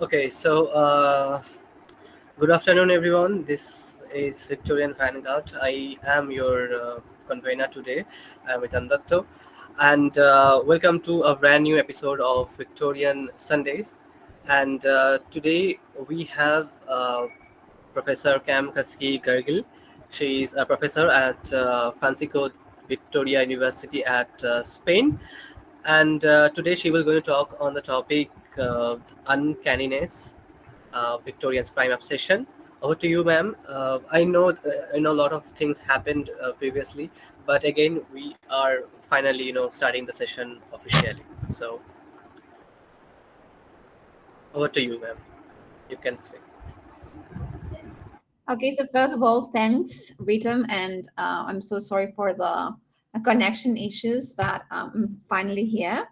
Okay, so good afternoon, everyone. This is Victorian Vanguard. I am your convener today. I'm with Andatto, and welcome to a brand new episode of Victorian Sundays. And today we have Professor Cam Kaski Gargil. She is a professor at Francisco Victoria University at Spain, and today she will going to talk on the topic uncanniness, Victorian's prime obsession. Over to you, ma'am. I know a lot of things happened previously, but again, we are finally, starting the session officially. So, over to you, ma'am. You can speak. Okay, so first of all, thanks, Ritam, and I'm so sorry for the connection issues, but I'm finally here.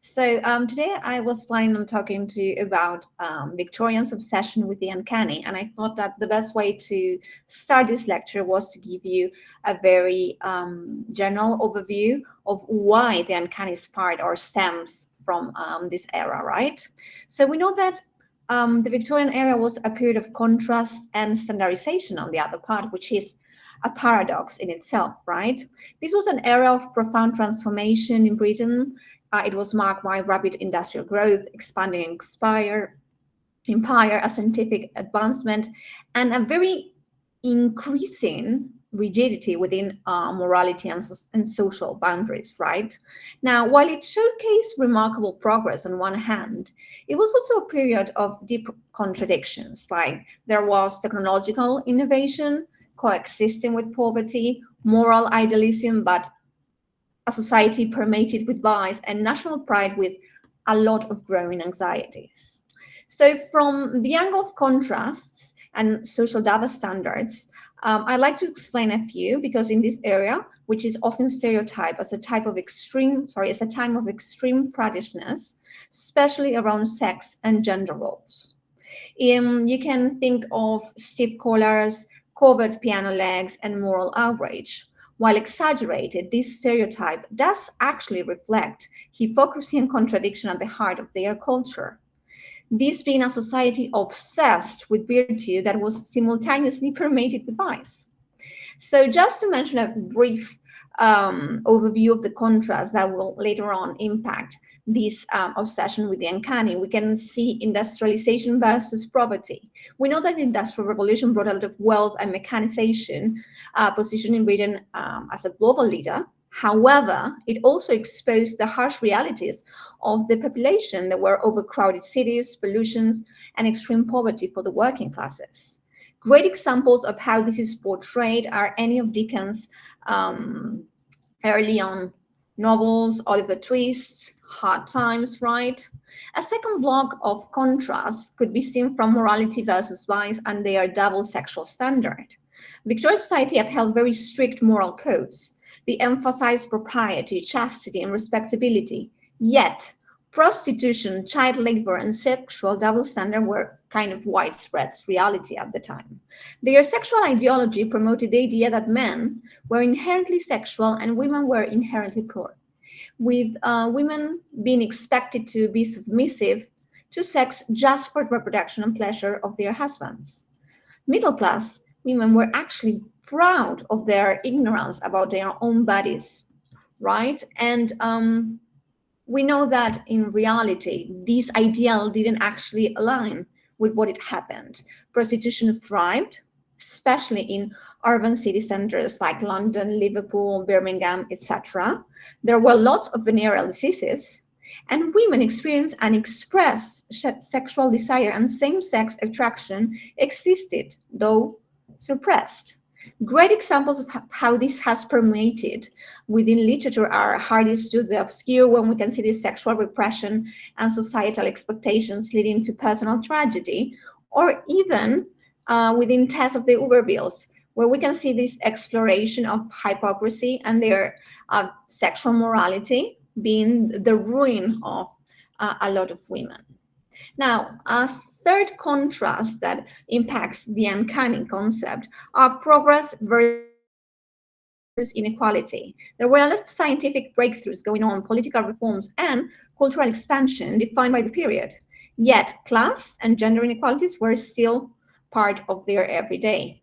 So today I was planning on talking to you about Victorian's obsession with the uncanny, and I thought that the best way to start this lecture was to give you a very general overview of why the uncanny is part or stems from this era, right? So we know that the Victorian era was a period of contrast and standardization on the other part, which is a paradox in itself, right? This was an era of profound transformation in Britain. It was marked by rapid industrial growth, expanding empire, a scientific advancement, and a very increasing rigidity within morality and social boundaries, right? Now, while it showcased remarkable progress on one hand, it was also a period of deep contradictions. Like there was technological innovation coexisting with poverty, moral idealism, but a society permeated with vice, and national pride with a lot of growing anxieties. So, from the angle of contrasts and social double standards, I'd like to explain a few because in this area, which is often stereotyped as a as a time of extreme practitioners, especially around sex and gender roles. You can think of stiff collars, covered piano legs, and moral outrage. While exaggerated, this stereotype does actually reflect hypocrisy and contradiction at the heart of their culture. This being a society obsessed with virtue that was simultaneously permeated with vice. So, just to mention a brief overview of the contrast that will later on impact this obsession with the uncanny, we can see industrialization versus poverty. We know that the Industrial Revolution brought a lot of wealth and mechanization, positioning Britain as a global leader. However, it also exposed the harsh realities of the population. There were overcrowded cities, pollutions, and extreme poverty for the working classes. Great examples of how this is portrayed are any of Dickens' um, early on novels, Oliver Twist, Hard Times, right? A second block of contrast could be seen from morality versus vice and their double sexual standard. Victorian society upheld very strict moral codes. They emphasized propriety, chastity, and respectability. Yet, prostitution, child labor, and sexual double standard were kind of widespread reality at the time. Their sexual ideology promoted the idea that men were inherently sexual and women were inherently poor, with women being expected to be submissive to sex just for the reproduction and pleasure of their husbands. Middle class women were actually proud of their ignorance about their own bodies, right? And we know that in reality, this ideal didn't actually align with what it happened. Prostitution thrived, especially in urban city centers like London, Liverpool, Birmingham, etc. There were lots of venereal diseases, and women experienced and expressed sexual desire and same sex attraction existed, though suppressed. Great examples of how this has permeated within literature are Hardy's to the obscure, when we can see this sexual repression and societal expectations leading to personal tragedy, or even within Tess of the Uberbills, where we can see this exploration of hypocrisy and their sexual morality being the ruin of a lot of women. Now, a third contrast that impacts the uncanny concept are progress versus inequality. There were a lot of scientific breakthroughs going on, political reforms, and cultural expansion defined by the period. Yet, class and gender inequalities were still part of their everyday.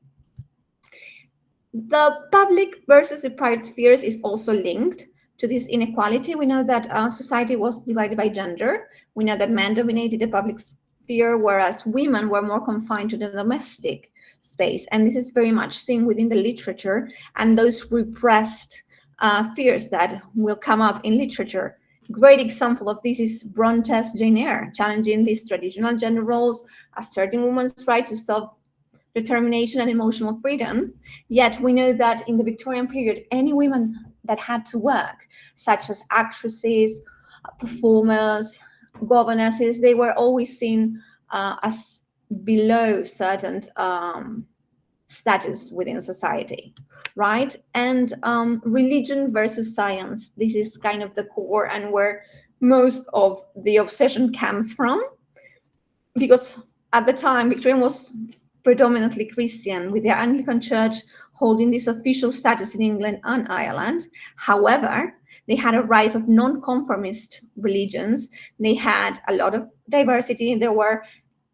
The public versus the private spheres is also linked to this inequality. We know that society was divided by gender. We know that men dominated the public sphere, whereas women were more confined to the domestic space. And this is very much seen within the literature and those repressed fears that will come up in literature. Great example of this is Bronte's Jane Eyre, challenging these traditional gender roles, asserting women's right to self determination and emotional freedom. Yet we know that in the Victorian period, any women that had to work, such as actresses, performers, governesses, they were always seen as below certain status within society, right? And religion versus science, this is kind of the core and where most of the obsession comes from, because at the time Victorian was predominantly Christian, with the Anglican Church holding this official status in England and Ireland. However, they had a rise of non-conformist religions. They had a lot of diversity. There were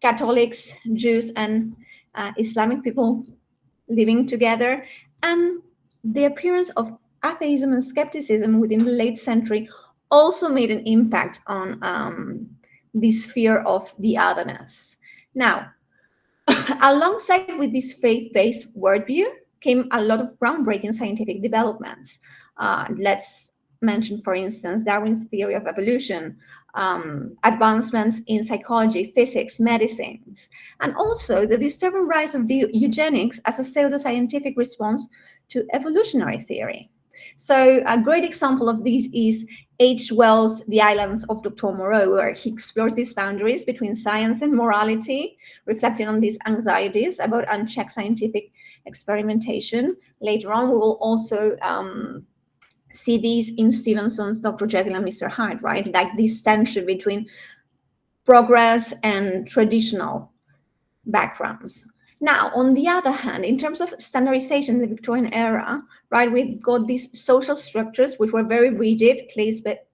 Catholics, Jews, and Islamic people living together. And the appearance of atheism and skepticism within the late century also made an impact on this fear of the otherness. Now, alongside with this faith-based worldview came a lot of groundbreaking scientific developments. Let's mention, for instance, Darwin's theory of evolution, advancements in psychology, physics, medicines, and also the disturbing rise of the eugenics as a pseudoscientific response to evolutionary theory. So a great example of this is H. Wells' The Islands of Dr. Moreau, where he explores these boundaries between science and morality, reflecting on these anxieties about unchecked scientific experimentation. Later on, we will also see these in Stevenson's Dr. Jekyll and Mr. Hyde, right? Like this tension between progress and traditional backgrounds. Now, on the other hand, in terms of standardization in the Victorian era, right, we got these social structures which were very rigid,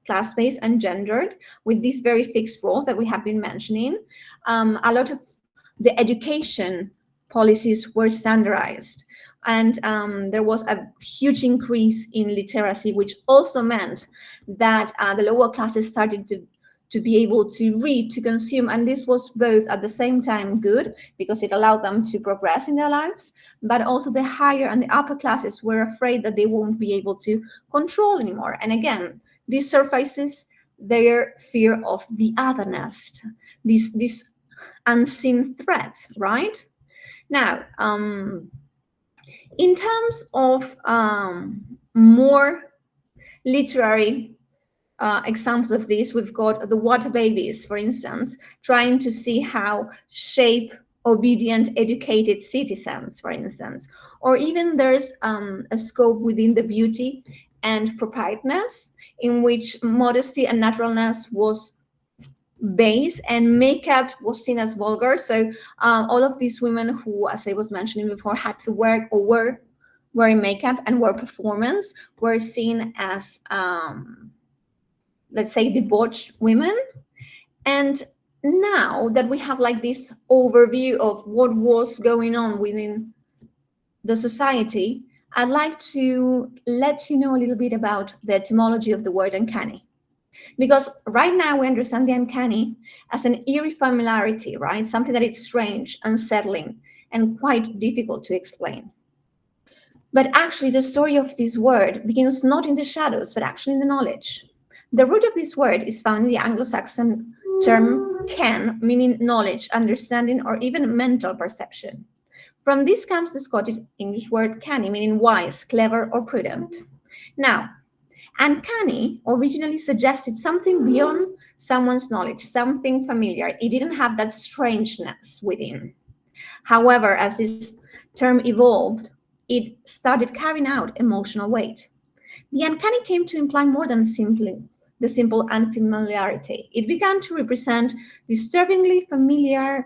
class-based and gendered, with these very fixed roles that we have been mentioning. A lot of the education policies were standardized. And there was a huge increase in literacy, which also meant that the lower classes started to be able to read, to consume. And this was both at the same time good because it allowed them to progress in their lives, but also the higher and the upper classes were afraid that they won't be able to control anymore. And again, this surfaces their fear of the otherness, this unseen threat, right? Now, in terms of more literary examples of this, we've got the water babies, for instance, trying to see how shape obedient, educated citizens, for instance. Or even there's a scope within the beauty and proprieteness, in which modesty and naturalness was base and makeup was seen as vulgar. So all of these women who, as I was mentioning before, had to work or were wearing makeup and were performance were seen as let's say debauched women. And now that we have like this overview of what was going on within the society, I'd like to let you know a little bit about the etymology of the word uncanny. Because right now we understand the uncanny as an eerie familiarity, right? Something that is strange, unsettling, and quite difficult to explain. But actually, the story of this word begins not in the shadows, but actually in the knowledge. The root of this word is found in the Anglo-Saxon term ken, meaning knowledge, understanding, or even mental perception. From this comes the Scottish English word canny, meaning wise, clever, or prudent. Now, uncanny originally suggested something beyond someone's knowledge, something familiar. It didn't have that strangeness within. However, as this term evolved, it started carrying out emotional weight. The uncanny came to imply more than simply the simple unfamiliarity. It began to represent disturbingly familiar,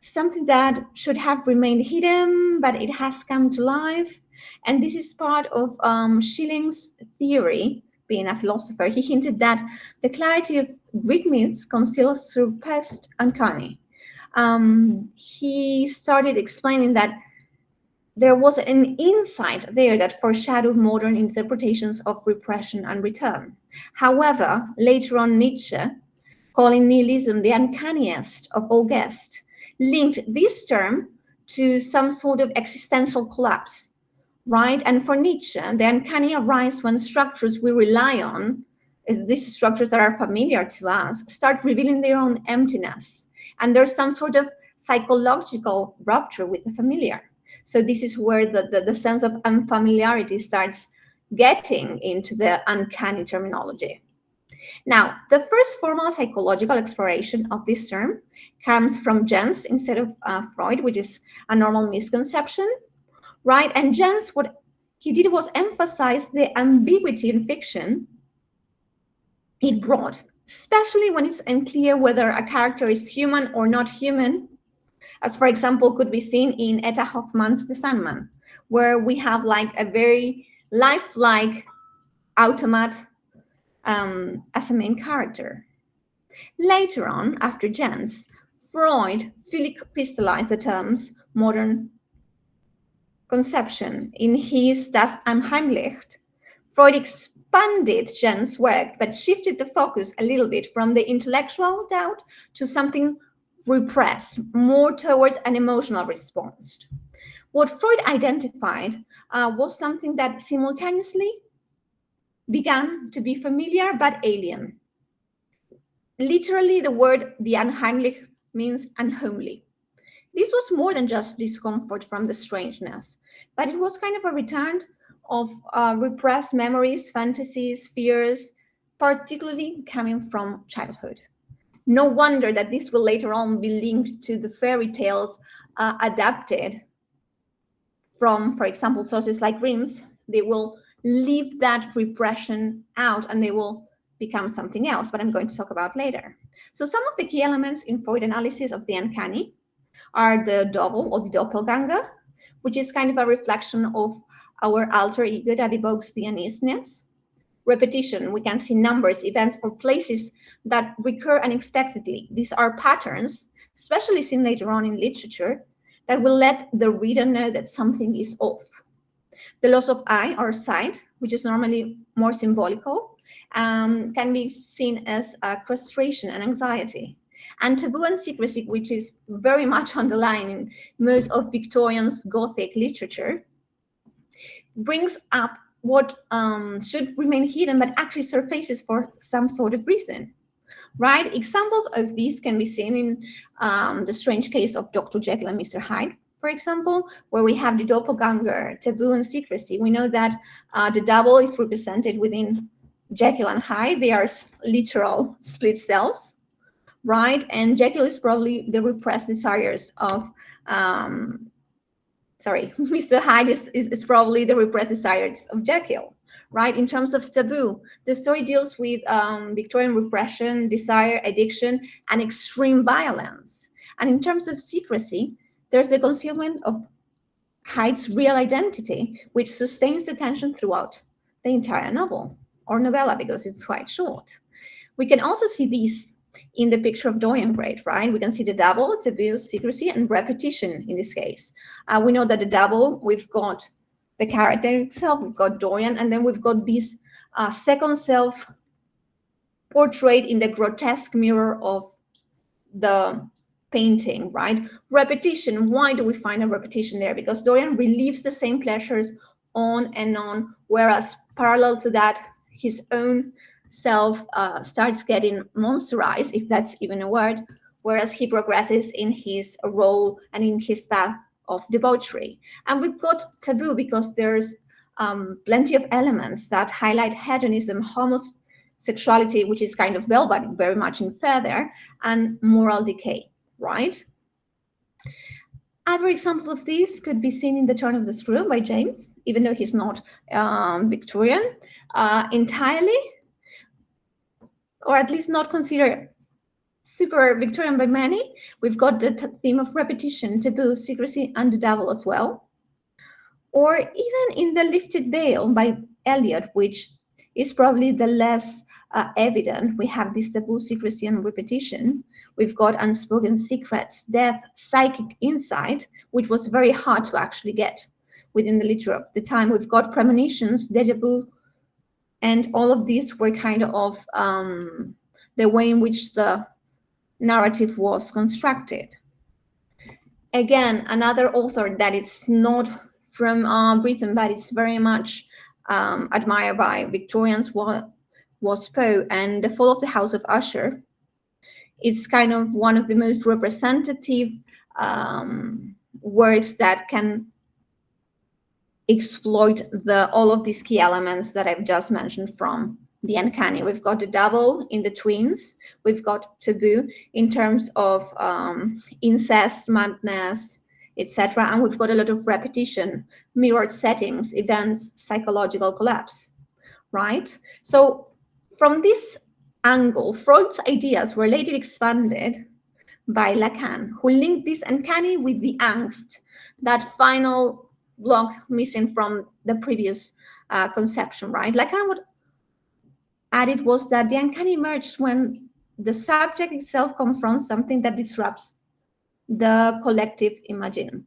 something that should have remained hidden, but it has come to life. And this is part of Schilling's theory being a philosopher, he hinted that the clarity of Greek myths conceals surpassed uncanny. He started explaining that there was an insight there that foreshadowed modern interpretations of repression and return. However, later on, Nietzsche, calling nihilism the uncanniest of all guests, linked this term to some sort of existential collapse, right? And for Nietzsche, the uncanny arises when structures we rely on, these structures that are familiar to us, start revealing their own emptiness. And there's some sort of psychological rupture with the familiar. So this is where the sense of unfamiliarity starts getting into the uncanny terminology. Now, the first formal psychological exploration of this term comes from Jens instead of Freud, which is a normal misconception, right? And Jens, what he did was emphasize the ambiguity in fiction it brought, especially when it's unclear whether a character is human or not human, as for example could be seen in Etta Hoffmann's The Sandman, where we have like a very lifelike automat as a main character. Later on, after Jens, Freud fully crystallized the term's modern conception. In his Das Unheimlich, Freud expanded Jens' work but shifted the focus a little bit from the intellectual doubt to something repressed, more towards an emotional response. What Freud identified was something that simultaneously began to be familiar but alien. Literally, the word the Unheimlich means unhomely. This was more than just discomfort from the strangeness, but it was kind of a return of repressed memories, fantasies, fears, particularly coming from childhood. No wonder that this will later on be linked to the fairy tales adapted from, for example, sources like Grimm's. They will leave that repression out and they will become something else, but I'm going to talk about later. So some of the key elements in Freud analysis of the uncanny are the double or the doppelganger, which is kind of a reflection of our alter ego that evokes the uneasiness. Repetition, we can see numbers, events, or places that recur unexpectedly. These are patterns, especially seen later on in literature, that will let the reader know that something is off. The loss of eye or sight, which is normally more symbolical, can be seen as frustration and anxiety. And taboo and secrecy, which is very much underlined in most of Victorian's Gothic literature, brings up what should remain hidden but actually surfaces for some sort of reason, right? Examples of these can be seen in The Strange Case of Dr. Jekyll and Mr. Hyde, for example, where we have the doppelganger, taboo and secrecy. We know that the double is represented within Jekyll and Hyde. They are literal split selves, right? And Jekyll is probably the repressed desires of, Mr. Hyde is probably the repressed desires of Jekyll, right? In terms of taboo, the story deals with Victorian repression, desire, addiction, and extreme violence. And in terms of secrecy, there's the concealment of Hyde's real identity, which sustains the tension throughout the entire novel or novella because it's quite short. We can also see these in the picture of Dorian Gray, right? We can see the double, taboo, secrecy, and repetition in this case. We know that the double, we've got the character itself, we've got Dorian, and then we've got this second self portrayed in the grotesque mirror of the painting, right? Repetition, why do we find a repetition there? Because Dorian relieves the same pleasures on and on, whereas parallel to that, his own self starts getting monsterized, if that's even a word, whereas he progresses in his role and in his path of debauchery. And we've got taboo because there's plenty of elements that highlight hedonism, homosexuality, which is kind of velvet, very much in feather, and moral decay, right? Other examples of this could be seen in The Turn of the Screw by James, even though he's not Victorian entirely, or at least not considered super Victorian by many. We've got the theme of repetition, taboo, secrecy, and the devil as well. Or even in The Lifted Veil by Eliot, which is probably the less evident. We have this taboo, secrecy, and repetition. We've got unspoken secrets, death, psychic insight, which was very hard to actually get within the literature of the time. We've got premonitions, deja vu, and all of these were kind of the way in which the narrative was constructed. Again, another author that it's not from Britain, but it's very much admired by Victorians was Poe, and The Fall of the House of Usher. It's kind of one of the most representative works that can exploit all of these key elements that I've just mentioned from the uncanny. We've got the double in the twins. We've got taboo in terms of incest, madness, etc. And we've got a lot of repetition, mirrored settings, events, psychological collapse, right? So from this angle, Freud's ideas were later expanded by Lacan, who linked this uncanny with the angst, that final block missing from the previous conception, right? Lacan would add it was that the uncanny emerges when the subject itself confronts something that disrupts the collective imagine,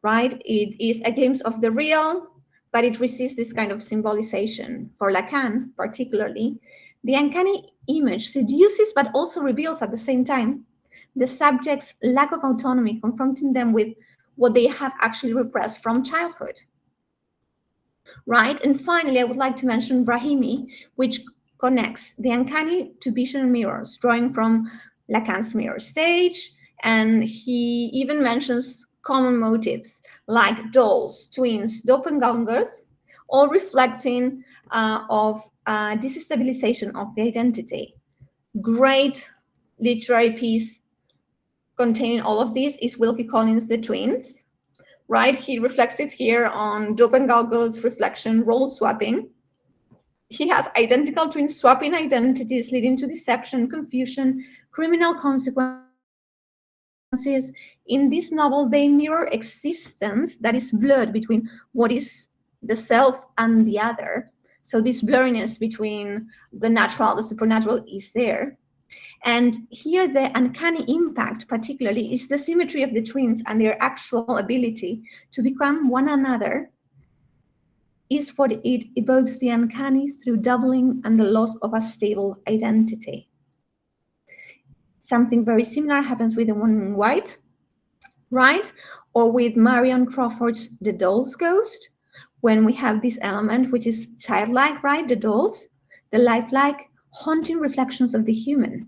right? It is a glimpse of the real, but it resists this kind of symbolization. For Lacan, particularly, the uncanny image seduces but also reveals at the same time the subject's lack of autonomy, confronting them with what they have actually repressed from childhood, right? And finally, I would like to mention Brahimi, which connects the uncanny to vision mirrors, drawing from Lacan's mirror stage, and he even mentions common motives like dolls, twins, doppelgangers, all reflecting of destabilization of the identity. Great literary piece containing all of these is Wilkie Collins' The Twins, right? He reflects it here on doppelgangers, reflection, role swapping. He has identical twins swapping identities, leading to deception, confusion, criminal consequences. In this novel, they mirror existence that is blurred between what is the self and the other. So this blurriness between the natural, the supernatural is there. And here the uncanny impact particularly is the symmetry of the twins and their actual ability to become one another is what it evokes the uncanny through doubling and the loss of a stable identity. Something very similar happens with the one in white, right? Or with Marion Crawford's The Doll's Ghost, when we have this element which is childlike, right? The dolls, the lifelike, haunting reflections of the human.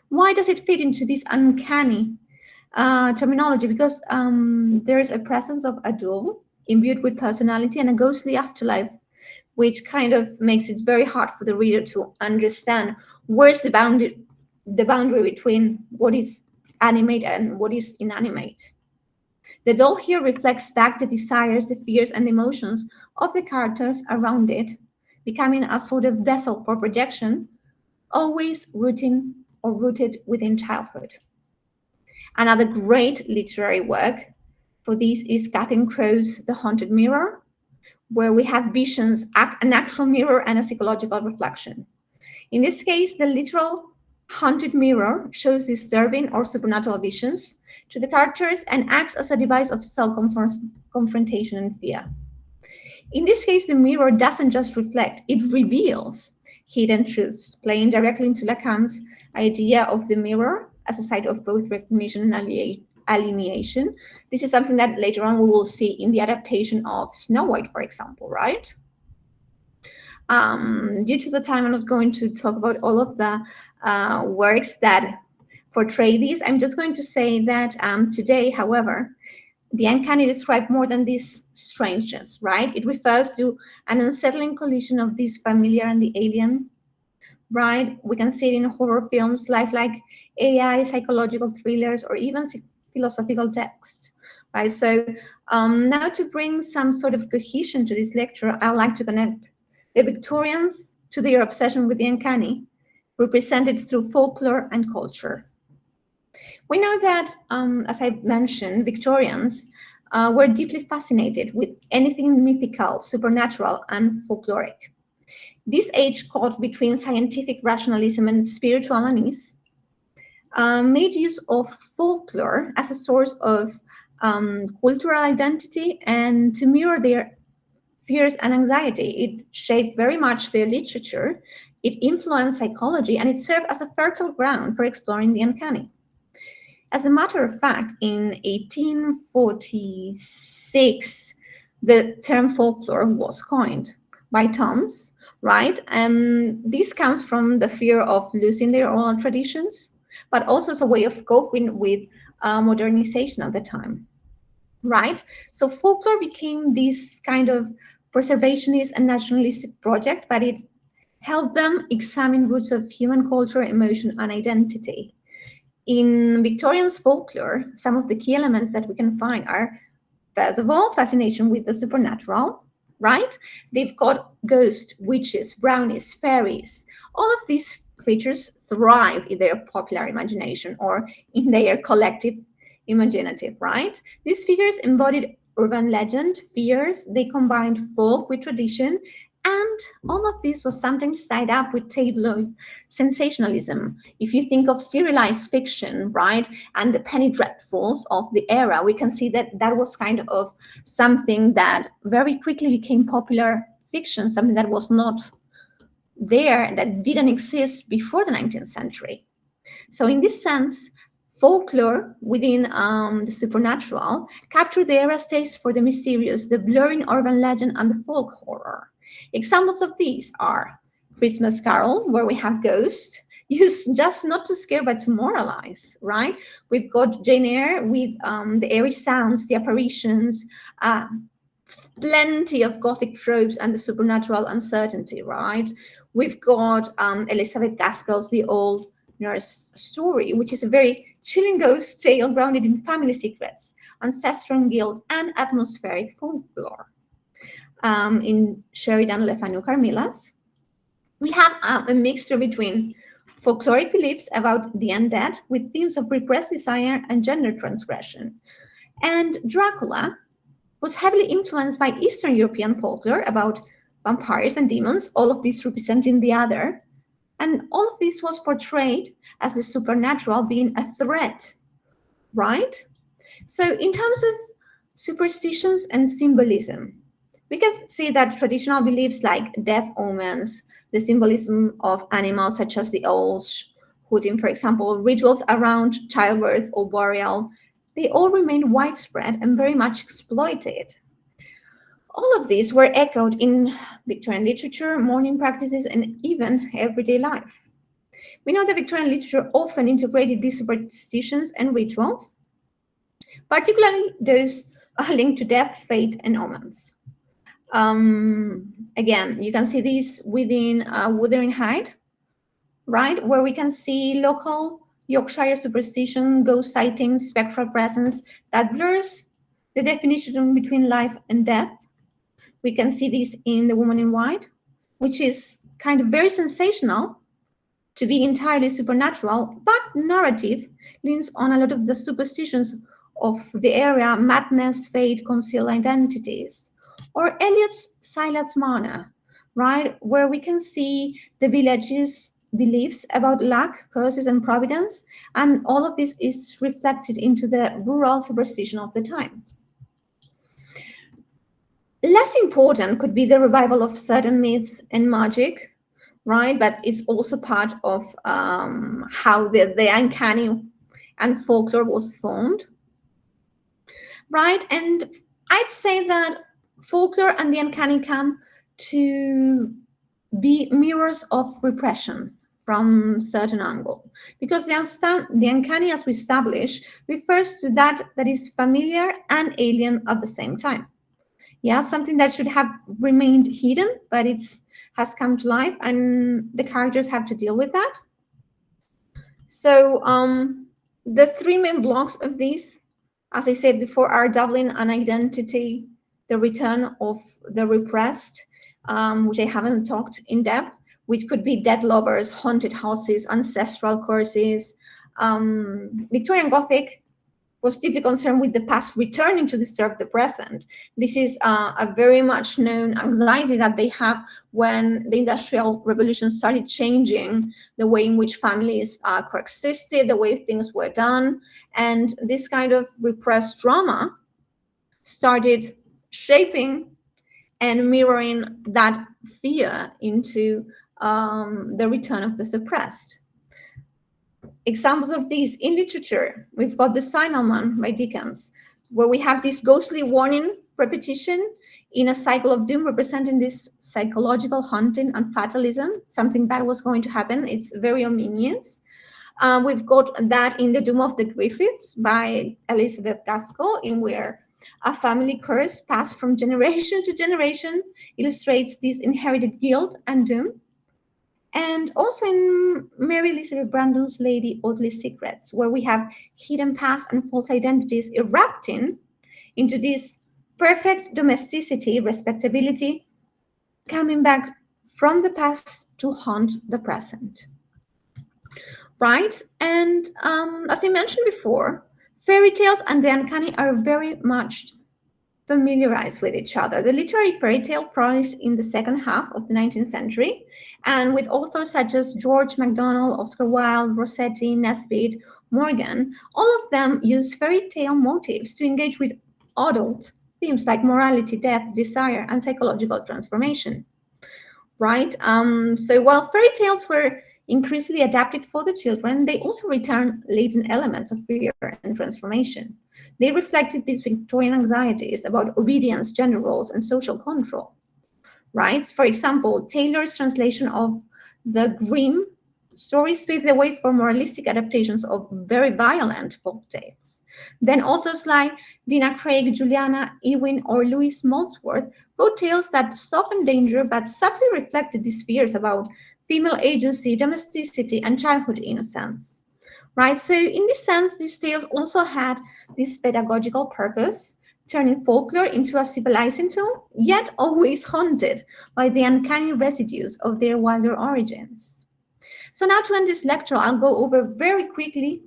Why does it fit into this uncanny terminology? Because there is a presence of a doll imbued with personality and a ghostly afterlife, which kind of makes it very hard for the reader to understand where's the boundary between what is animate and what is inanimate. The doll here reflects back the desires, the fears, and emotions of the characters around it, becoming a sort of vessel for projection, always rooted within childhood. Another great literary work for this is Catherine Crowe's The Haunted Mirror, where we have visions, an actual mirror, and a psychological reflection. In this case, the literal haunted mirror shows disturbing or supernatural visions to the characters and acts as a device of self-confrontation and fear. In this case, the mirror doesn't just reflect, it reveals hidden truths, playing directly into Lacan's idea of the mirror as a site of both recognition and alienation. This is something that later on we will see in the adaptation of Snow White, for example, right? Due to the time, I'm not going to talk about all of the works that portray these. I'm just going to say that today, however, the uncanny describes more than this strangeness, right? It refers to an unsettling collision of this familiar and the alien, right? We can see it in horror films, lifelike AI, psychological thrillers, or even philosophical texts, right? So now to bring some sort of cohesion to this lecture, I'd like to connect the Victorians to their obsession with the uncanny, represented through folklore and culture. We know that, as I mentioned, Victorians were deeply fascinated with anything mythical, supernatural, and folkloric. This age caught between scientific rationalism and spiritual unease made use of folklore as a source of cultural identity and to mirror their fears and anxiety. It shaped very much their literature, it influenced psychology, and it served as a fertile ground for exploring the uncanny. As a matter of fact, in 1846, the term folklore was coined by Toms, right? And this comes from the fear of losing their oral traditions, but also as a way of coping with modernization at the time, right? So folklore became this kind of preservationist and nationalistic project, but it helped them examine roots of human culture, emotion, and identity. In Victorian's folklore, some of the key elements that we can find are, first of all, fascination with the supernatural, right? They've got ghosts, witches, brownies, fairies. All of these creatures thrive in their popular imagination or in their collective imaginative, right? These figures embodied urban legend, fears, they combined folk with tradition, and all of this was sometimes tied up with tabloid sensationalism. If you think of serialized fiction, right, and the penny dreadfuls of the era, we can see that that was kind of something that very quickly became popular fiction, something that was not there, that didn't exist before the 19th century. So, in this sense, folklore within the supernatural captured the era's taste for the mysterious, the blurring urban legend, and the folk horror. Examples of these are Christmas Carol, where we have ghosts, used just not to scare but to moralize, right? We've got Jane Eyre with the airy sounds, the apparitions, uh, plenty of Gothic tropes and the supernatural uncertainty, right? We've got Elizabeth Gaskell's The Old Nurse Story, which is a very chilling ghost tale grounded in family secrets, ancestral guilt, and atmospheric folklore. In Sheridan Le Fanu Carmilla's, we have a mixture between folkloric beliefs about the undead with themes of repressed desire and gender transgression. And Dracula was heavily influenced by Eastern European folklore about vampires and demons, all of these representing the other. And all of this was portrayed as the supernatural being a threat, right? So, in terms of superstitions and symbolism, we can see that traditional beliefs like death omens, the symbolism of animals such as the owls, hooting, for example, rituals around childbirth or burial, they all remain widespread and very much exploited. All of these were echoed in Victorian literature, mourning practices, and even everyday life. We know that Victorian literature often integrated these superstitions and rituals, particularly those linked to death, fate, and omens. Again, you can see these within Wuthering Heights, right, where we can see local Yorkshire superstition, ghost sightings, spectral presence that blurs the definition between life and death. We can see this in The Woman in White, which is kind of very sensational to be entirely supernatural, but narrative leans on a lot of the superstitions of the area, madness, fate, concealed identities. Or Eliot's Silas Marner, right, where we can see the village's beliefs about luck, curses, and providence, and all of this is reflected into the rural superstition of the times. Less important could be the revival of certain myths and magic, right? But it's also part of how the uncanny and folklore was formed, right? And I'd say that folklore and the uncanny come to be mirrors of repression from certain angle, because the uncanny, as we establish, refers to that is familiar and alien at the same time. Yeah, something that should have remained hidden, but it's has come to life, and the characters have to deal with that. So the three main blocks of this, as I said before, are doubling an identity, the return of the repressed, which I haven't talked in depth, which could be dead lovers, haunted houses, ancestral curses, Victorian Gothic, was deeply concerned with the past returning to disturb the present. This is a very much known anxiety that they have when the Industrial Revolution started changing the way in which families coexisted, the way things were done. And this kind of repressed drama started shaping and mirroring that fear into the return of the suppressed. Examples of these in literature, we've got The Signalman by Dickens, where we have this ghostly warning repetition in a cycle of doom representing this psychological haunting and fatalism. Something bad was going to happen. It's very ominous. We've got that in The Doom of the Griffiths by Elizabeth Gaskell, in where a family curse passed from generation to generation illustrates this inherited guilt and doom. And also in Mary Elizabeth Brandon's Lady Audley's Secrets, where we have hidden past and false identities erupting into this perfect domesticity, respectability, coming back from the past to haunt the present. Right? And as I mentioned before, fairy tales and the uncanny are very much familiarized with each other. The literary fairy tale flourished in the second half of the 19th century, and with authors such as George MacDonald, Oscar Wilde, Rossetti, Nesbit, Morgan, all of them used fairy tale motifs to engage with adult themes like morality, death, desire, and psychological transformation. Right? So while fairy tales were increasingly adapted for the children, they also returned latent elements of fear and transformation. They reflected these Victorian anxieties about obedience, gender roles, and social control. Right? For example, Taylor's translation of the Grimm stories paved the way for moralistic adaptations of very violent folk tales. Then authors like Dina Craig, Juliana Ewing, or Louise Molesworth wrote tales that softened danger but subtly reflected these fears about female agency, domesticity, and childhood innocence. Right? So, in this sense, these tales also had this pedagogical purpose, turning folklore into a civilizing tool, yet always haunted by the uncanny residues of their wilder origins. So now to end this lecture, I'll go over very quickly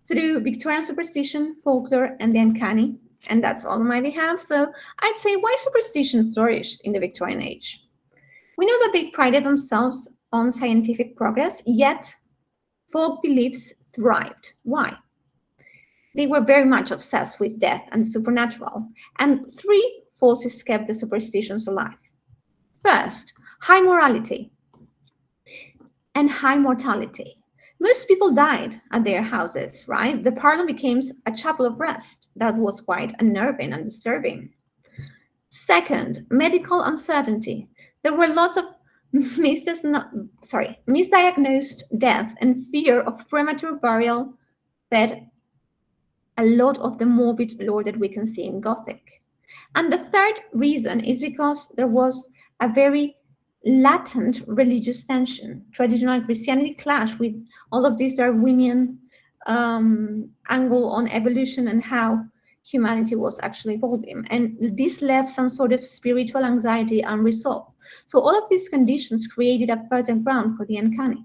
through Victorian superstition, folklore, and the uncanny. And that's all on my behalf. So I'd say why superstition flourished in the Victorian age. We know that they prided themselves on scientific progress, yet folk beliefs thrived. Why? They were very much obsessed with death and the supernatural, and three forces kept the superstitions alive. First, high morality and high mortality. Most people died at their houses, right? The parlor became a chapel of rest. That was quite unnerving and disturbing. Second, medical uncertainty. There were lots of misdiagnosed deaths and fear of premature burial fed a lot of the morbid lore that we can see in Gothic. And the third reason is because there was a very latent religious tension. Traditional Christianity clashed with all of this Darwinian angle on evolution and how humanity was actually evolving. And this left some sort of spiritual anxiety unresolved. So all of these conditions created a fertile ground for the uncanny.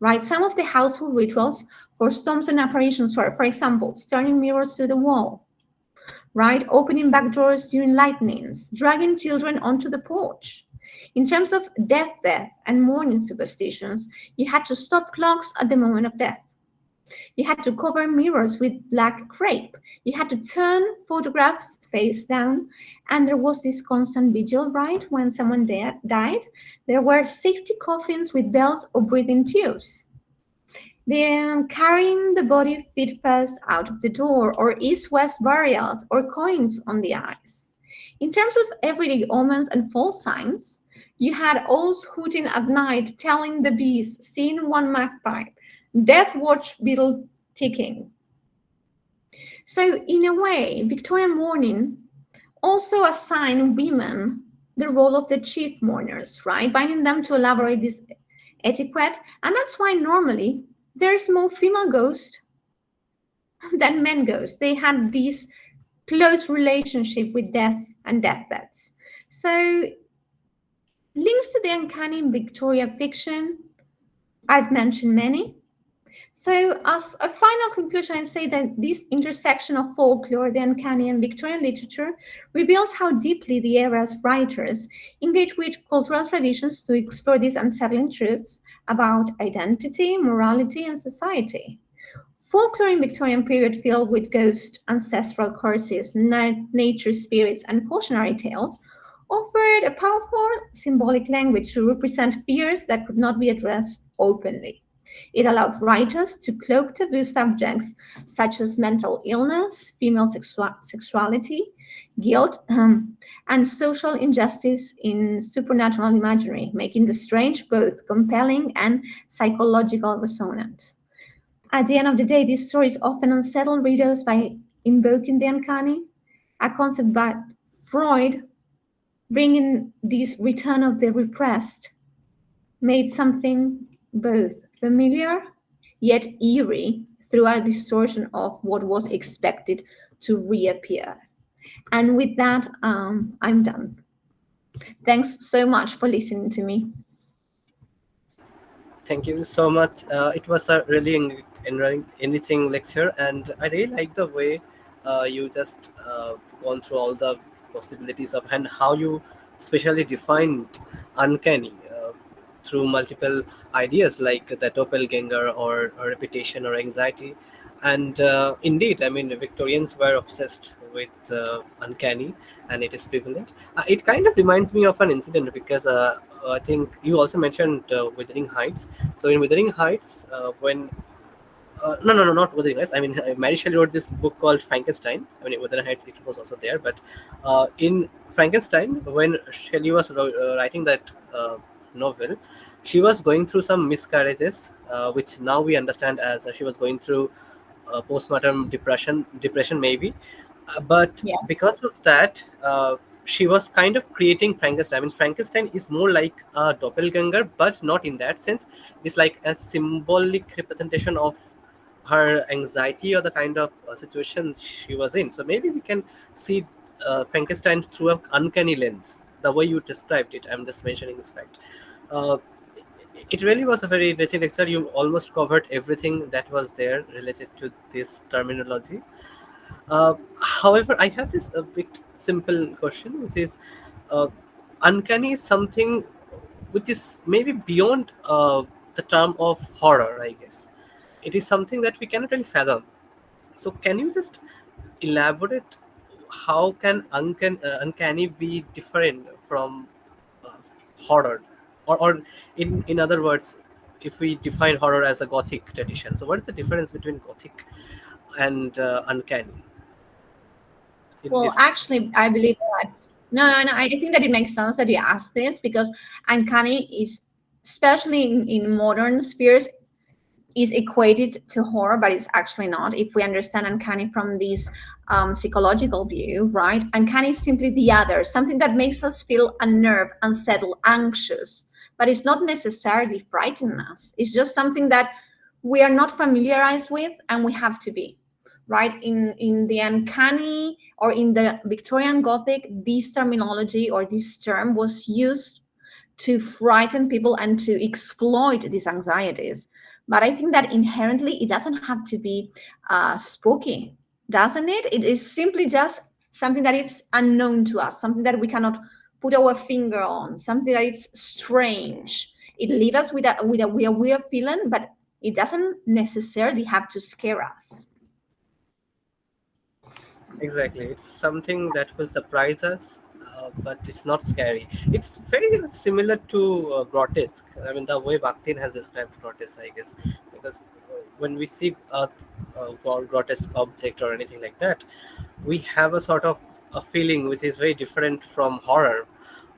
Right? Some of the household rituals for storms and apparitions were, for example, turning mirrors to the wall, right? Opening back doors during lightnings, dragging children onto the porch. In terms of deathbed and mourning superstitions, you had to stop clocks at the moment of death. You had to cover mirrors with black crepe. You had to turn photographs face down. And there was this constant vigil, right? When someone died, there were safety coffins with bells or breathing tubes. Then carrying the body feet first out of the door, or east-west burials, or coins on the ice. In terms of everyday omens and false signs, you had owls hooting at night, telling the bees, seeing one magpie, death watch beetle ticking. So in a way, Victorian mourning also assigned women the role of the chief mourners, right? Binding them to elaborate this etiquette. And that's why normally there's more female ghosts than men ghosts. They had this close relationship with death and deathbeds. So links to the uncanny in Victoria fiction, I've mentioned many. So, as a final conclusion, I say that this intersection of folklore, the uncanny, and Victorian literature reveals how deeply the era's writers engage with cultural traditions to explore these unsettling truths about identity, morality, and society. Folklore in Victorian period filled with ghosts, ancestral curses, nature spirits, and cautionary tales offered a powerful symbolic language to represent fears that could not be addressed openly. It allowed writers to cloak taboo subjects such as mental illness, female sexuality, guilt, and social injustice in supernatural imagery, making the strange both compelling and psychological resonant. At the end of the day, these stories often unsettle readers by invoking the uncanny, a concept that Freud, bringing this return of the repressed, made something both familiar yet eerie through a distortion of what was expected to reappear. And with that, I'm done. Thanks so much for listening to me. Thank you so much. It was a really enriching lecture, and I really like the way you just gone through all the possibilities of and how you specially defined uncanny through multiple ideas like the doppelganger or repetition or anxiety. And indeed, I mean, Victorians were obsessed with uncanny, and it is prevalent. It kind of reminds me of an incident because I think you also mentioned Wuthering Heights. So in Wuthering Heights, when no, not Wuthering Heights. I mean, Mary Shelley wrote this book called Frankenstein. I mean, Wuthering Heights it was also there, but in Frankenstein, when Shelley was writing that novel, she was going through some miscarriages, which now we understand as she was going through postpartum depression maybe, but Yes. because of that, she was kind of creating Frankenstein. I mean, Frankenstein is more like a doppelganger, but not in that sense. It's like a symbolic representation of her anxiety or the kind of situation she was in. So maybe we can see Frankenstein through an uncanny lens. The way you described it, I'm just mentioning this fact. Uh, it really was a very interesting lecture. You almost covered everything that was there related to this terminology. However, I have this a bit simple question, which is uh, uncanny is something which is maybe beyond the term of horror, I guess. It is something that we cannot really fathom. So, can you just elaborate how can uncanny be different from uh, horror? Or in other words, if we define horror as a gothic tradition, so what is the difference between gothic and uncanny in Well, this? actually, I believe that no, I think that it makes sense that you ask this because uncanny is, especially in modern spheres, is equated to horror, but it's actually not. If we understand uncanny from this psychological view, right? Uncanny is simply the other, something that makes us feel unnerved, unsettled, anxious, but it's not necessarily frightening us. It's just something that we are not familiarized with, and we have to be. Right in the uncanny or in the Victorian Gothic, this terminology or this term was used to frighten people and to exploit these anxieties. But I think that inherently it doesn't have to be spooky, doesn't it? It is simply just something that is unknown to us, something that we cannot put our finger on, something that is strange. It leaves us with a weird feeling, but it doesn't necessarily have to scare us. Exactly. It's something that will surprise us, but it's not scary. It's very similar to grotesque. I mean, the way Bakhtin has described grotesque, I guess, because when we see a grotesque object or anything like that, we have a sort of a feeling which is very different from horror,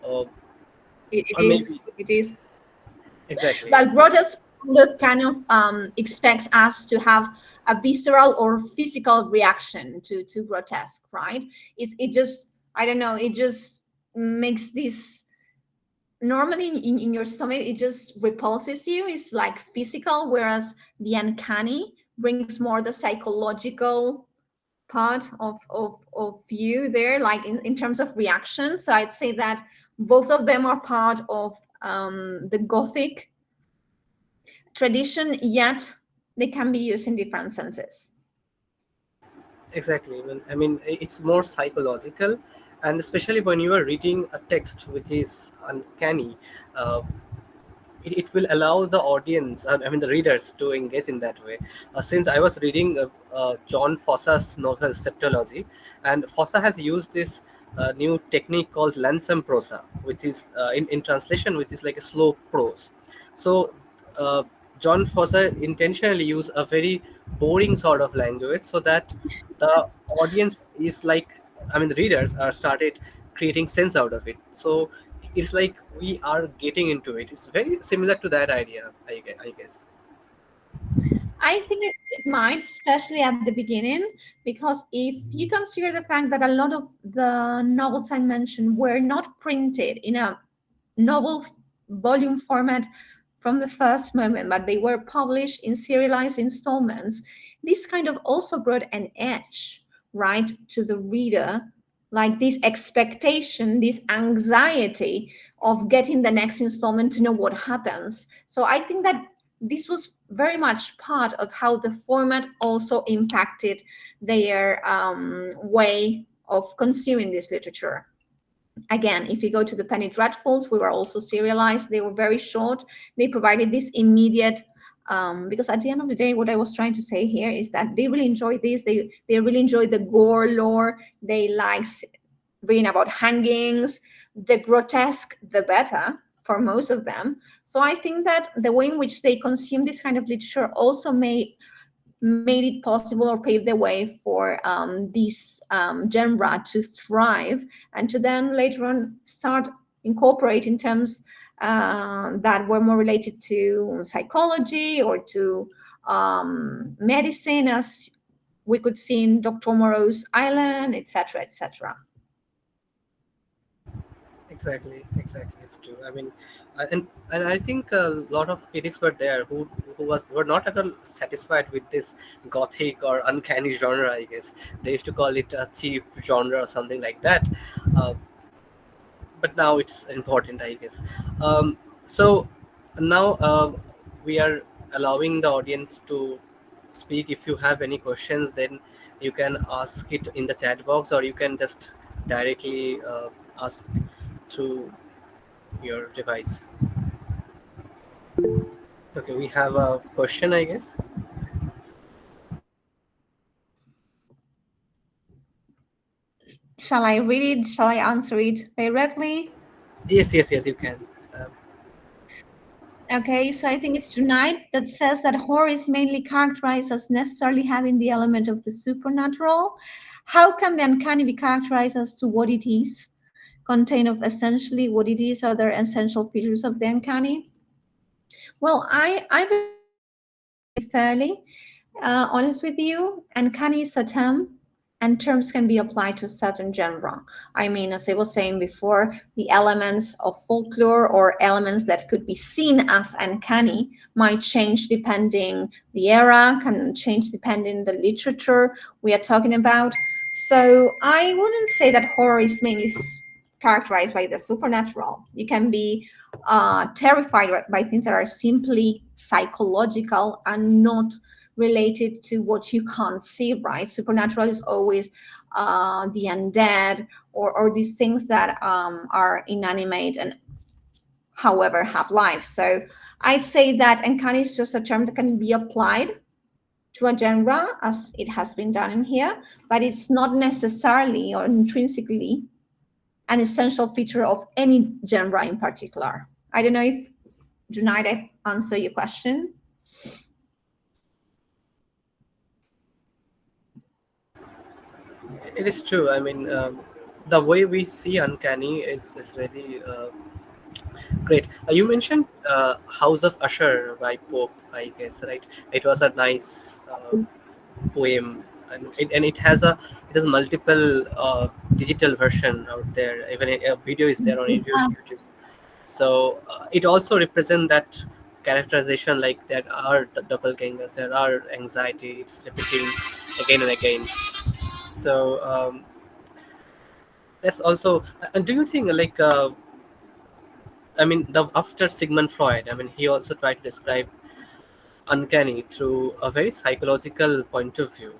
uh, It or maybe is. It is. exactly. But grotesque kind of expects us to have a visceral or physical reaction to grotesque, right? It just, I don't know, it just makes this normally in your stomach, it just repulses you. It's like physical, whereas the uncanny brings more the psychological part of you there, like in terms of reaction. So I'd say that both of them are part of the Gothic tradition, yet they can be used in different senses. Exactly. I mean, it's more psychological, and especially when you are reading a text which is uncanny, uh, it will allow the audience, I mean the readers, to engage in that way. Since I was reading John Fossa's novel Septology, and Fossa has used this new technique called lansam prosa, which is in translation, which is like a slow prose. So uh, John Fossa intentionally used a very boring sort of language so that the audience is like, I mean the readers are started creating sense out of it. So it's like we are getting into it. It's very similar to that idea, I guess. I think it might, especially at the beginning, because if you consider the fact that a lot of the novels I mentioned were not printed in a novel volume format from the first moment, but they were published in serialized installments, this kind of also brought an edge, right, to the reader, like this expectation, this anxiety of getting the next installment to know what happens. So I think that this was very much part of how the format also impacted their way of consuming this literature. Again, if you go to the Penny Dreadfuls, we were also serialized. They were very short. They provided this immediate, because at the end of the day, what I was trying to say here is that they really enjoy this. They really enjoy the gore lore. They like reading about hangings. The grotesque, the better for most of them. So I think that the way in which they consume this kind of literature also made it possible or paved the way for this genre to thrive and to then later on start incorporating terms that were more related to psychology or to medicine, as we could see in Dr. Moreau's Island, etc., etc. Exactly, it's true. I mean, and I think a lot of critics were there who were not at all satisfied with this gothic or uncanny genre, I guess. They used to call it a cheap genre or something like that. uh, but now it's important, I guess. So now we are allowing the audience to speak. If you have any questions, then you can ask it in the chat box, or you can just directly ask through your device. Okay, we have a question, I guess. Shall I read it? Shall I answer it directly? Yes, you can. Okay, so I think it's tonight that says that horror is mainly characterized as necessarily having the element of the supernatural. How can the uncanny be characterized as to what it is? Contain of essentially what it is, are there essential features of the uncanny? Well, I believe fairly honest with you, uncanny is a term, and terms can be applied to a certain genre. I mean, as I was saying before, the elements of folklore or elements that could be seen as uncanny might change depending the era, can change depending the literature we are talking about. So I wouldn't say that horror is mainly characterized by the supernatural. You can be terrified by things that are simply psychological and not related to what you can't see, right? Supernatural is always the undead or these things that are inanimate and however have life. So I'd say that uncanny is just a term that can be applied to a genre as it has been done in here, but it's not necessarily or intrinsically an essential feature of any genre in particular. I don't know if Junaid answer your question. It is true. I mean, the way we see uncanny is really great. You mentioned House of Usher by Pope, I guess, right? It was a nice poem, and it has multiple digital version out there. Even a video is there on YouTube. So it also represents that characterization, like there are doppelgangers, there are anxiety. It's repeating again and again. So that's also. And do you think like? I mean, the after Sigmund Freud, I mean, he also tried to describe uncanny through a very psychological point of view.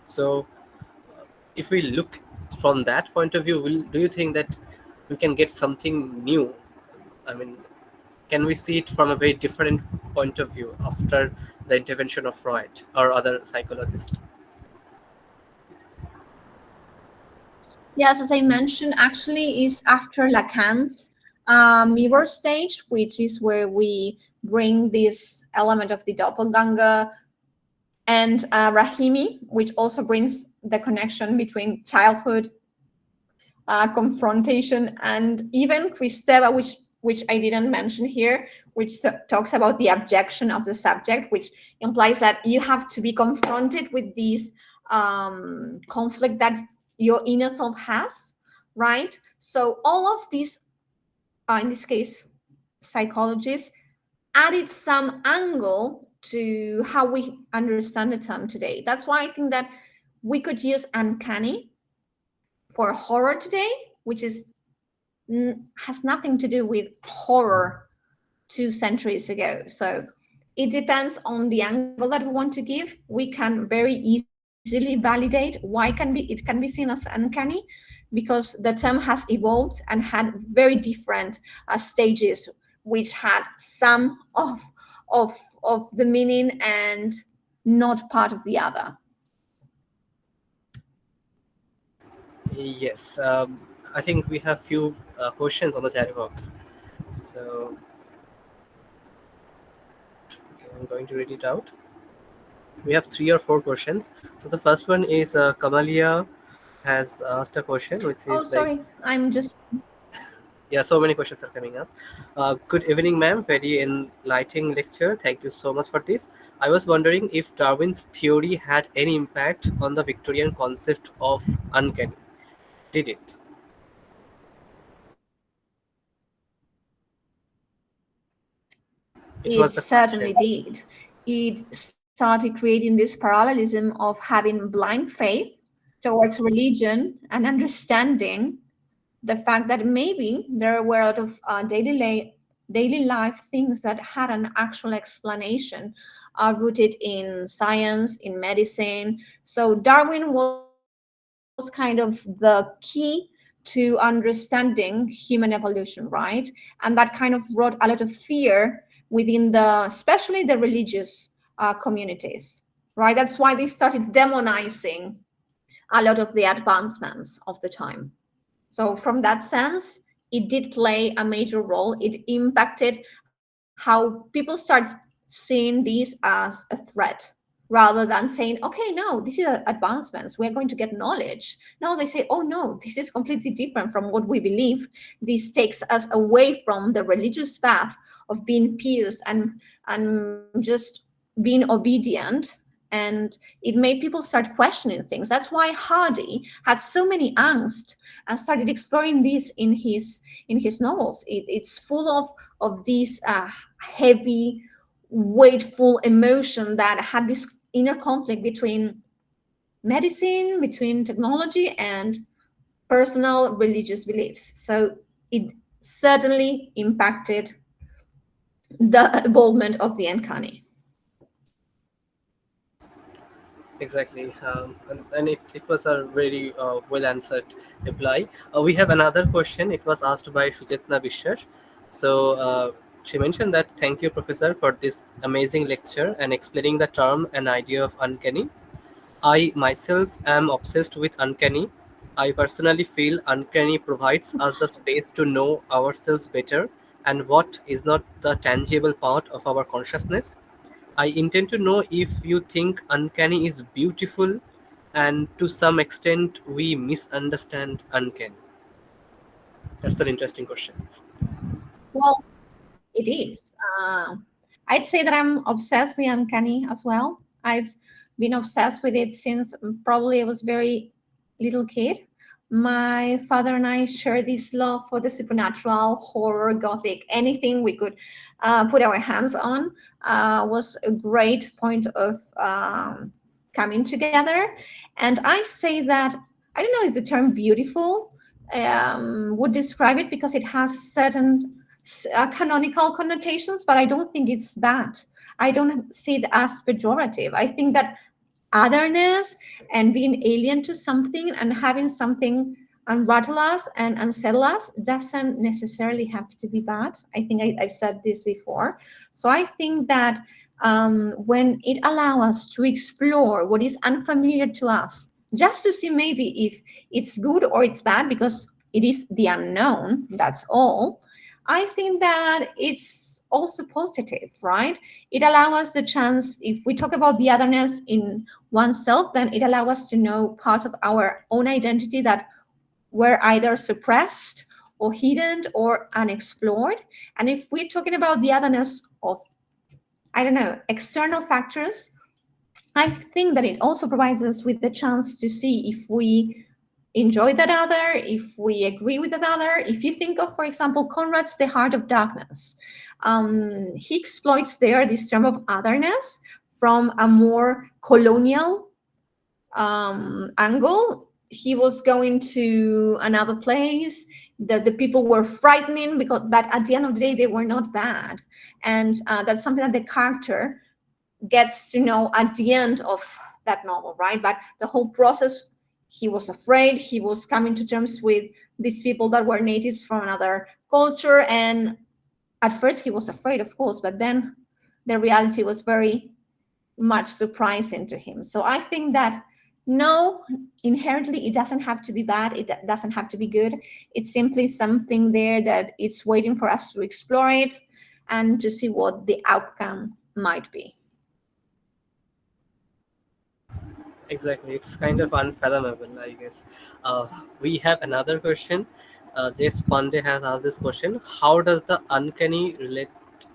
So, if we look from that point of view, do you think that we can get something new? I mean, can we see it from a very different point of view after the intervention of Freud or other psychologists? Yes, as I mentioned, actually is after Lacan's mirror stage, which is where we bring this element of the doppelganger, and Rahimi, which also brings the connection between childhood confrontation, and even Kristeva, which I didn't mention here, which talks about the abjection of the subject, which implies that you have to be confronted with these conflict that your inner self has, right? So all of these, in this case, psychologists added some angle to how we understand the term today. That's why I think that we could use uncanny for horror today, which is has nothing to do with horror 2 centuries ago. So it depends on the angle that we want to give. We can very easily validate why it can be seen as uncanny, because the term has evolved and had very different stages, which had some of the meaning and not part of the other. Yes, I think we have few questions on the chat box. So okay, I'm going to read it out. We have three or four questions. So the first one is Kamalia has asked a question, which Oh, is like, sorry, I'm just yeah, so many questions are coming up. Good evening, ma'am. Very enlightening lecture. Thank you so much for this. I was wondering if Darwin's theory had any impact on the Victorian concept of uncanny. Did it? It It was the certainly question. did. It started creating this parallelism of having blind faith towards religion and understanding the fact that maybe there were a lot of daily life things that had an actual explanation, rooted in science, in medicine. So Darwin was kind of the key to understanding human evolution, right? And that kind of wrought a lot of fear within the, especially the religious communities, right? That's why they started demonizing a lot of the advancements of the time. So, from that sense, it did play a major role. It impacted how people start seeing these as a threat rather than saying, okay, no, this is advancements. We're going to get knowledge. No, they say, oh, no, this is completely different from what we believe. This takes us away from the religious path of being pious and just being obedient, and it made people start questioning things. That's why Hardy had so many angst and started exploring this in his novels. It's full of these heavy, weightful emotion that had this inner conflict between medicine, between technology, and personal religious beliefs. So it certainly impacted the involvement of the uncanny. Exactly, and it was a very well answered reply. We have another question. It was asked by Sujatna Bishwash. So she mentioned that thank you, Professor, for this amazing lecture and explaining the term and idea of uncanny. I myself am obsessed with uncanny. I personally feel uncanny provides us the space to know ourselves better and what is not the tangible part of our consciousness. I intend to know if you think uncanny is beautiful, and to some extent we misunderstand uncanny. That's an interesting question. Well, it is. I'd say that I'm obsessed with uncanny as well. I've been obsessed with it since probably I was very little kid. My father and I share this love for the supernatural, horror, gothic, anything we could put our hands on was a great point of coming together. And I say that I don't know if the term beautiful would describe it, because it has certain canonical connotations, but I don't think it's bad. I don't see it as pejorative. I think that otherness and being alien to something and having something unrattle us and unsettle us doesn't necessarily have to be bad. I think I've said this before. So I think that when it allows us to explore what is unfamiliar to us, just to see maybe if it's good or it's bad, because it is the unknown, that's all. I think that it's also positive, right? It allows us the chance, if we talk about the otherness in oneself, then it allows us to know parts of our own identity that were either suppressed or hidden or unexplored. And if we're talking about the otherness of, I don't know, external factors, I think that it also provides us with the chance to see if we enjoy that other, if we agree with that other. If you think of, for example, Conrad's The Heart of Darkness, he exploits there this term of otherness from a more colonial angle. He was going to another place that the people were frightening, because, but at the end of the day, they were not bad, and that's something that the character gets to know at the end of that novel, right? But the whole process, he was afraid. He was coming to terms with these people that were natives from another culture, and at first he was afraid, of course, but then the reality was very much surprising to him. So I think that no, inherently it doesn't have to be bad, it doesn't have to be good. It's simply something there that it's waiting for us to explore it and to see what the outcome might be. Exactly, it's kind of unfathomable, I guess. We have another question. Jess Pandey has asked this question: how does the uncanny relate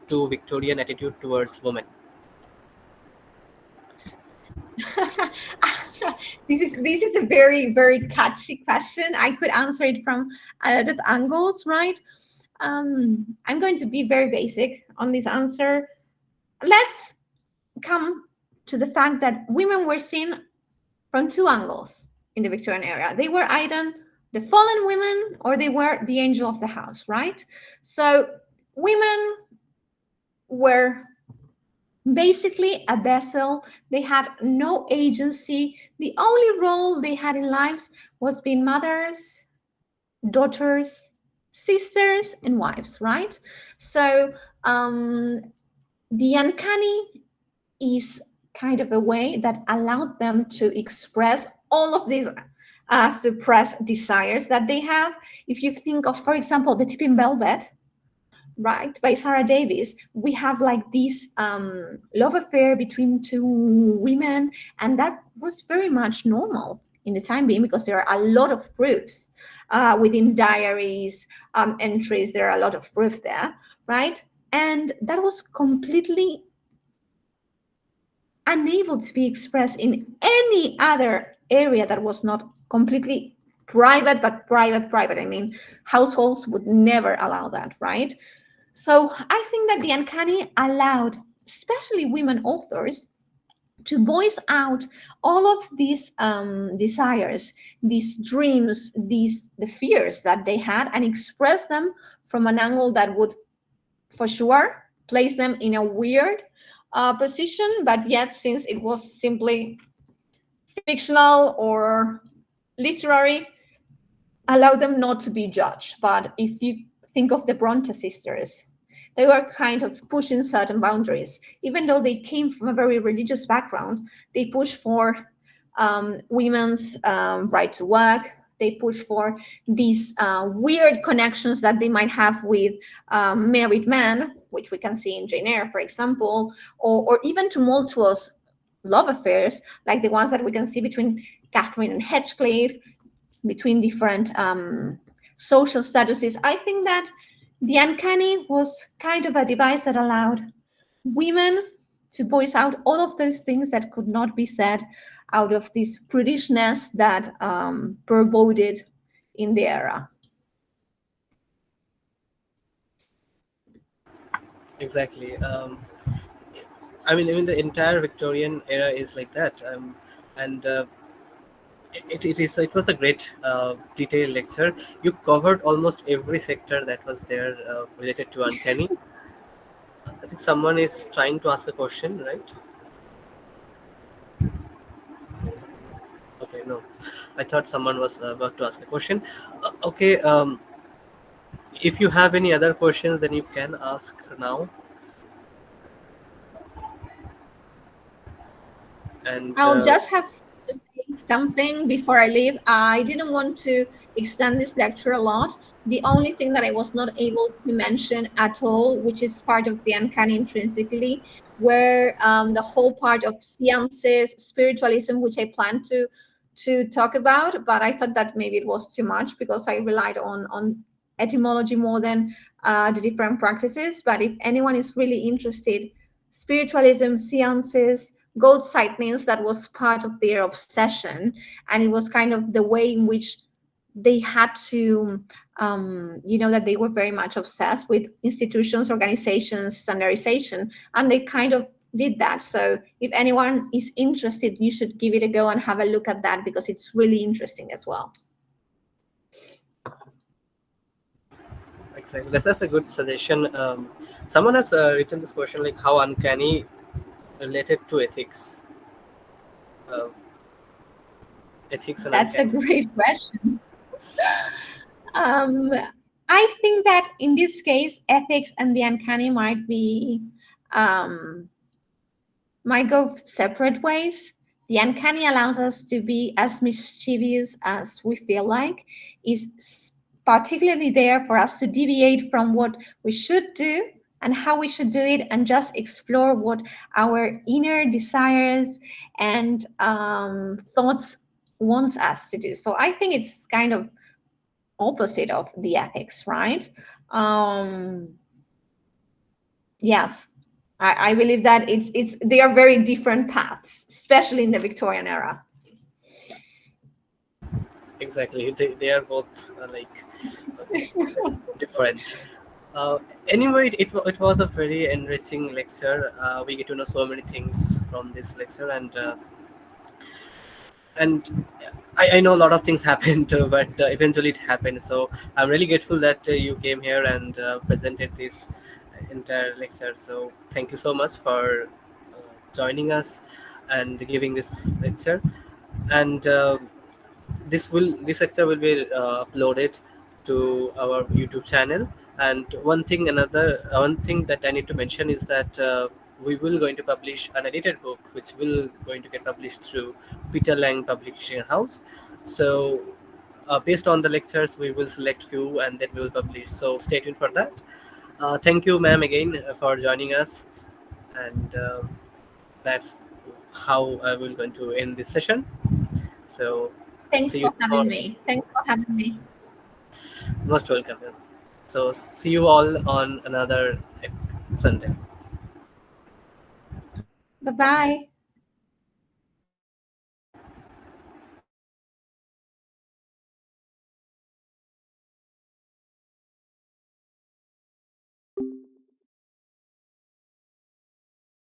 to Victorian attitude towards women? This is a very catchy question. I could answer it from a lot of angles, right? I'm going to be very basic on this answer. Let's come to the fact that women were seen from two angles in the Victorian era. They were either the fallen women or they were the angel of the house, right? So women were basically a vessel. They had no agency. The only role they had in lives was being mothers, daughters, sisters, and wives, right? So the uncanny is kind of a way that allowed them to express all of these suppressed desires that they have. If you think of, for example, The Tipping Velvet, right, by Sarah Davis, we have like this love affair between two women, and that was very much normal in the time being, because there are a lot of proofs within diaries, entries. There are a lot of proof there, right? And that was completely unable to be expressed in any other area that was not completely private, but private. I mean, households would never allow that, right? So I think that the uncanny allowed, especially women authors, to voice out all of these desires, these dreams, these the fears that they had, and express them from an angle that would, for sure, place them in a weird position, but yet, since it was simply fictional or literary, allow them not to be judged. But if you think of the Bronte sisters, they were kind of pushing certain boundaries. Even though they came from a very religious background, they pushed for women's right to work. They push for these weird connections that they might have with married men, which we can see in Jane Eyre, for example, or even tumultuous love affairs, like the ones that we can see between Catherine and Hedgecliff, between different social statuses. I think that the uncanny was kind of a device that allowed women to voice out all of those things that could not be said out of this prudishness that pervaded in the era. Exactly. I mean, even the entire Victorian era is like that. And it was a great detailed lecture. You covered almost every sector that was there related to uncanny. I think someone is trying to ask a question, right? Okay, no, I thought someone was about to ask a question. Okay, if you have any other questions, then you can ask now. And I'll just have to say something before I leave. I didn't want to extend this lecture a lot. The only thing that I was not able to mention at all, which is part of the uncanny intrinsically, were the whole part of seances, spiritualism, which I planned to talk about, but I thought that maybe it was too much because I relied on etymology more than the different practices. But if anyone is really interested, spiritualism, seances, gold sightings, that was part of their obsession, and it was kind of the way in which they had to that they were very much obsessed with institutions, organizations, standardization, and they kind of did that. So if anyone is interested, you should give it a go and have a look at that because it's really interesting as well. exactly, that's a good suggestion. Someone has written this question like how uncanny related to ethics, uh, ethics and That's a uncanny. great question. um, I think that in this case ethics and the uncanny um, might go separate ways. The uncanny allows us to be as mischievous as we feel like, is particularly there for us to deviate from what we should do and how we should do it and just explore what our inner desires and thoughts wants us to do. So I think it's kind of opposite of the ethics, right? Um, yes, I believe that it's they are very different paths, especially in the Victorian era. Exactly, they are both uh, different. Uh, anyway, it was a very enriching lecture. We get to know so many things from this lecture, and I know a lot of things happened, but eventually it happened. So I'm really grateful that you came here and presented this entire lecture. So thank you so much for joining us and giving this lecture. And this lecture will be uploaded to our YouTube channel. And one thing that I need to mention is that we will going to publish an edited book which will going to get published through Peter Lang Publishing House. So based on the lectures we will select few and then we will publish, so stay tuned for that. Thank you ma'am again for joining us, and that's how I will going to end this session. So Thanks see you for having tomorrow. me. Thanks for having me. Most welcome. So see you all on another Sunday. Bye bye.